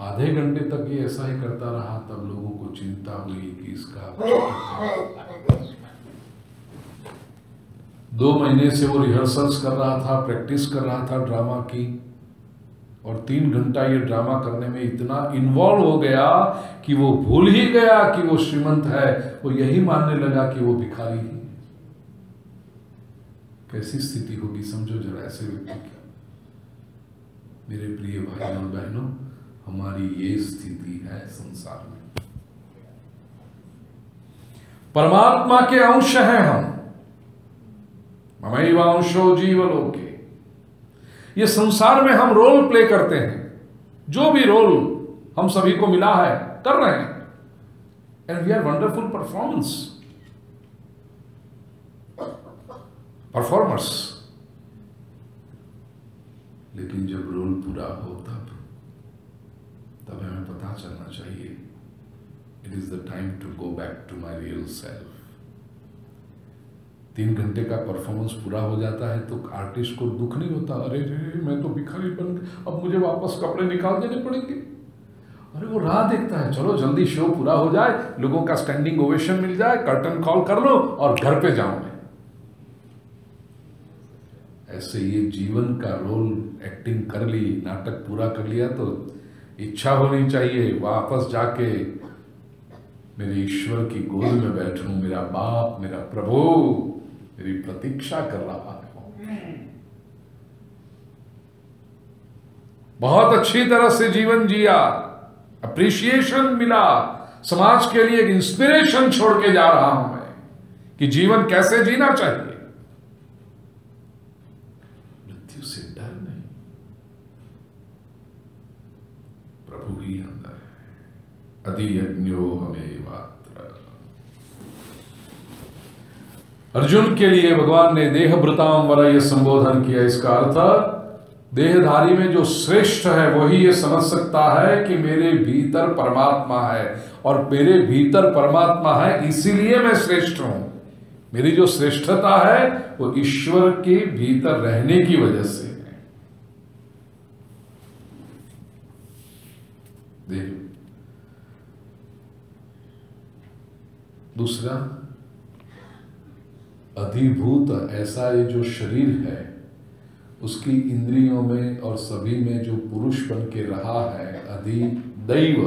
आधे घंटे तक ये ऐसा ही करता रहा, तब लोगों को चिंता हुई कि इसका 2 महीने से वो रिहर्सल्स कर रहा था, प्रैक्टिस कर रहा था ड्रामा की, और 3 घंटा ये ड्रामा करने में इतना इन्वॉल्व हो गया कि वो भूल ही गया कि वो श्रीमंत है, वो यही मानने लगा कि वो भिखारी ही। कैसी स्थिति होगी समझो जरा ऐसे व्यक्ति की। मेरे प्रिय भाइयों और बहनों, हमारी ये स्थिति है संसार में। परमात्मा के अंश हैं हम, ममैवांशो जीवलोके। ये संसार में हम रोल प्ले करते हैं, जो भी रोल हम सभी को मिला है कर रहे हैं, and we are wonderful performers. लेकिन जब रोल पूरा हो तब हमें पता चलना चाहिए, it is the time to go back to my real self. 3 घंटे का परफॉर्मेंस पूरा हो जाता है तो आर्टिस्ट को दुख नहीं होता, अरे रे मैं तो भिखारी बन गया, अब मुझे वापस कपड़े निकाल देने पड़ेंगे। अरे वो राह देखता है, चलो जल्दी शो पूरा हो जाए, लोगों का स्टैंडिंग ओवेशन मिल जाए, कर्टन कॉल कर लो और घर पे जाऊं मैं। ऐसे ये जीवन का रोल एक्टिंग कर ली, नाटक पूरा कर लिया, तो इच्छा होनी चाहिए वापस जाके मेरे ईश्वर की गोद में बैठूं, मेरा बाप, मेरा प्रभु मेरी प्रतीक्षा कर रहा है। बहुत अच्छी तरह से जीवन जिया, अप्रिसिएशन मिला, समाज के लिए एक इंस्पिरेशन छोड़ के जा रहा हूं मैं कि जीवन कैसे जीना चाहिए। मृत्यु से डर नहीं, प्रभु ही अंदर है। अधियज्ञो हमेवात्र। अर्जुन के लिए भगवान ने देहभृताम वर यह संबोधन किया। इसका अर्थ देहधारी में जो श्रेष्ठ है वही ये समझ सकता है कि मेरे भीतर परमात्मा है, और मेरे भीतर परमात्मा है इसीलिए मैं श्रेष्ठ हूं। मेरी जो श्रेष्ठता है वो ईश्वर के भीतर रहने की वजह से है। देखो दूसरा, अधिभूत ऐसा ये जो शरीर है उसकी इंद्रियों में और सभी में जो पुरुष बन के रहा है अधिदैव,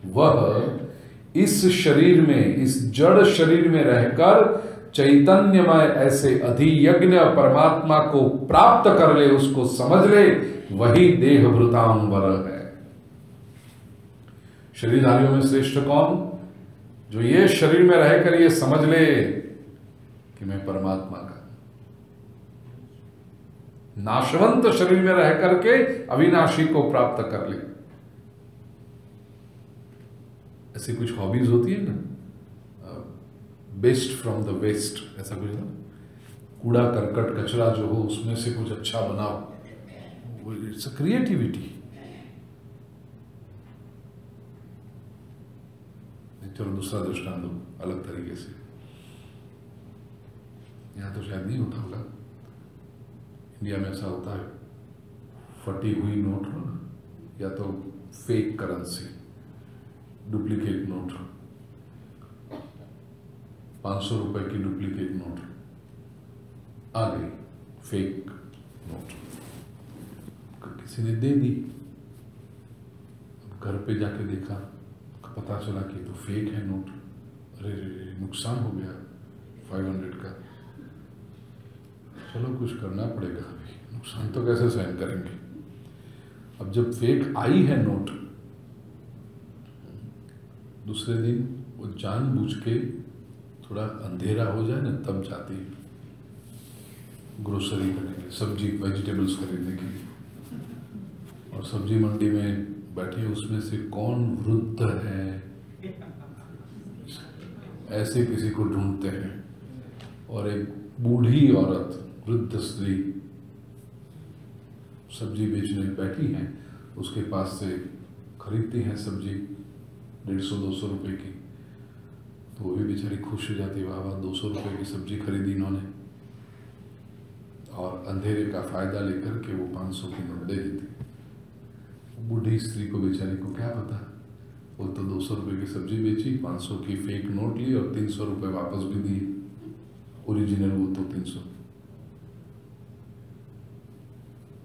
वह इस शरीर में, इस जड़ शरीर में रहकर चैतन्यमय ऐसे अधियज्ञ परमात्मा को प्राप्त कर ले, उसको समझ ले, वही देहभृतांबर है। शरीरधारियों में श्रेष्ठ कौन? जो ये शरीर में रहकर ये समझ ले कि मैं परमात्मा का, नाशवंत शरीर में रह करके अविनाशी को प्राप्त कर ले। ऐसी कुछ हॉबीज होती है ना, बेस्ट फ्रॉम द वेस्ट, ऐसा कुछ ना, कूड़ा करकट कचरा जो हो उसमें से कुछ अच्छा बनाओ, इट्स अ क्रिएटिविटी। चलो दूसरा दृष्टांत दो अलग तरीके से, यहां तो शायद नहीं होता होगा, इंडिया में ऐसा होता है, फटी हुई नोट हो ना, या तो फेक करेंसी, डुप्लीकेट नोट, 500 रुपए की डुप्लीकेट नोट आ गई, फेक नोट, किसी ने दे दी। घर पे जाके देखा, पता चला कि तो फेक है नोट। अरे नुकसान हो गया 500 का। चलो कुछ करना पड़ेगा, अभी नुकसान तो कैसे सहन करेंगे। अब जब फेक आई है नोट, दूसरे दिन वो जानबूझ के थोड़ा अंधेरा हो जाए ना तब जाती ग्रोसरी करने के लिए, सब्जी वेजिटेबल्स खरीदने के लिए, और सब्जी मंडी में बैठे उसमें से कौन वृद्ध है ऐसे किसी को ढूंढते हैं, और एक बूढ़ी औरत, वृद्ध स्त्री सब्जी बेचने बैठी हैं, उसके पास से खरीदती हैं सब्जी 150-200 रुपए की, तो वो भी बेचारी खुश हो जाती, वाह वाह 200 रुपए की सब्जी खरीदी इन्होंने, और अंधेरे का फायदा लेकर के वो 500 की नोट दे देती। बूढ़ी स्त्री को बेचारी को क्या पता, वो तो 200 रुपये की सब्जी बेची, 500 की फेक नोट ली और 300 रुपये वापस भी दिए, ओरिजिनल वो तो 300।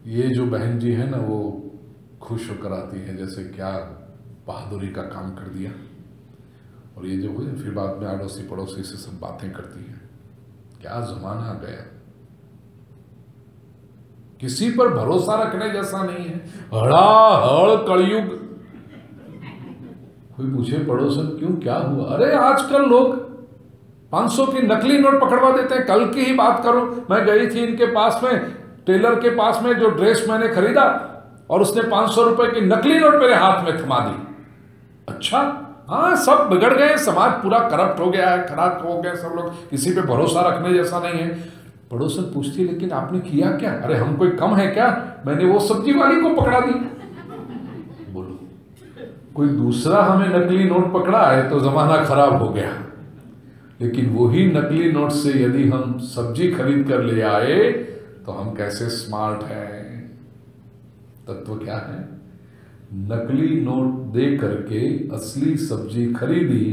ये जो बहन जी है ना, वो खुश होकर आती है जैसे क्या बहादुरी का काम कर दिया, और ये जो हो फिर बाद में अड़ोसी पड़ोसी से सब बातें करती हैं। क्या जमाना आ गया, किसी पर भरोसा रखने जैसा नहीं है। हड़ाहड़ कलयुग। कोई पूछे पड़ोसन क्यों, क्या हुआ? अरे आजकल लोग 500 की नकली नोट पकड़वा देते हैं। कल की ही बात करो, मैं गई थी इनके पास में, टेलर के पास में, जो ड्रेस मैंने खरीदा, और उसने 500 रुपए की नकली नोट मेरे हाथ में थमा दी। अच्छा, हाँ, सब बिगड़ गए, समाज पूरा करप्ट हो गया है, खराब हो गया, सब लोग, किसी पे भरोसा रखने जैसा नहीं है। पड़ोसन पूछती है लेकिन आपने किया क्या? अरे हम कोई कम है क्या, मैंने वो सब्जी वाली को पकड़ा दी। बोलो, कोई दूसरा हमें नकली नोट पकड़ा है तो जमाना खराब हो गया, लेकिन वही नकली नोट से यदि हम सब्जी खरीद कर ले आए तो हम कैसे स्मार्ट हैं। तत्व क्या है? नकली नोट दे करके असली सब्जी खरीदी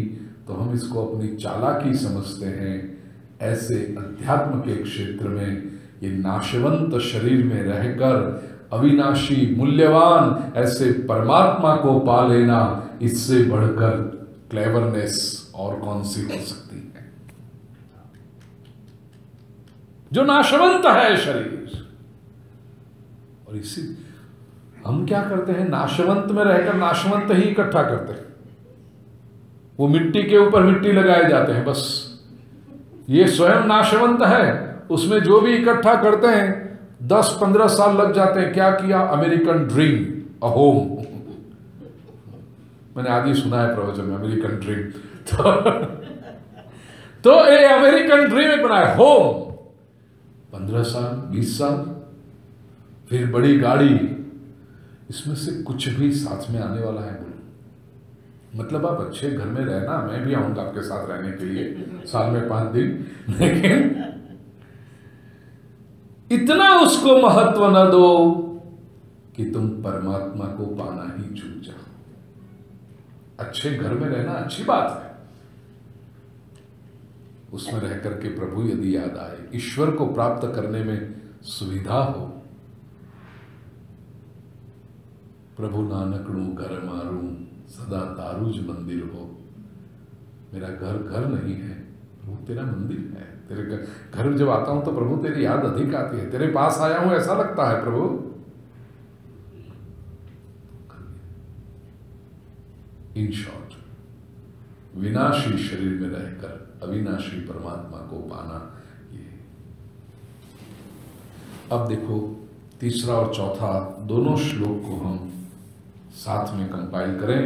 तो हम इसको अपनी चालाकी समझते हैं। ऐसे अध्यात्म के क्षेत्र में ये नाशवंत शरीर में रहकर अविनाशी मूल्यवान ऐसे परमात्मा को पा लेना, इससे बढ़कर क्लेवरनेस और कौन सी हो सकती है? जो नाशवंत है शरीर। और इसी हम क्या करते हैं, नाशवंत में रहकर नाशवंत ही इकट्ठा करते हैं। वो मिट्टी के ऊपर मिट्टी लगाए जाते हैं बस। ये स्वयं नाशवंत है, उसमें जो भी इकट्ठा करते हैं 10-15 साल लग जाते हैं। क्या किया? American dream, a home. मैंने आगे सुना है प्रवचन में अमेरिकन ड्रीम। तो ये अमेरिकन ड्रीम एक बनाया होम, 15 साल 20 साल, फिर बड़ी गाड़ी। इसमें से कुछ भी साथ में आने वाला है? मतलब आप अच्छे घर में रहना, मैं भी आऊंगा आपके साथ रहने के लिए साल में 5 दिन, लेकिन इतना उसको महत्व न दो कि तुम परमात्मा को पाना ही चूक जाओ। अच्छे घर में रहना अच्छी बात है, उसमें रह करके प्रभु यदि याद आए, ईश्वर को प्राप्त करने में सुविधा हो। प्रभु नानकड़ू घर मारू, सदा तारुज मंदिर हो। मेरा घर घर नहीं है, प्रभु तेरा मंदिर है। तेरे घर जब आता हूं तो प्रभु तेरी याद अधिक आती है। तेरे पास आया हूं ऐसा लगता है प्रभु। इन शॉर्ट, विनाशी शरीर में रहकर अविनाशी परमात्मा को पाना। ये अब देखो, तीसरा और चौथा दोनों श्लोक को हम साथ में कंपाइल करें।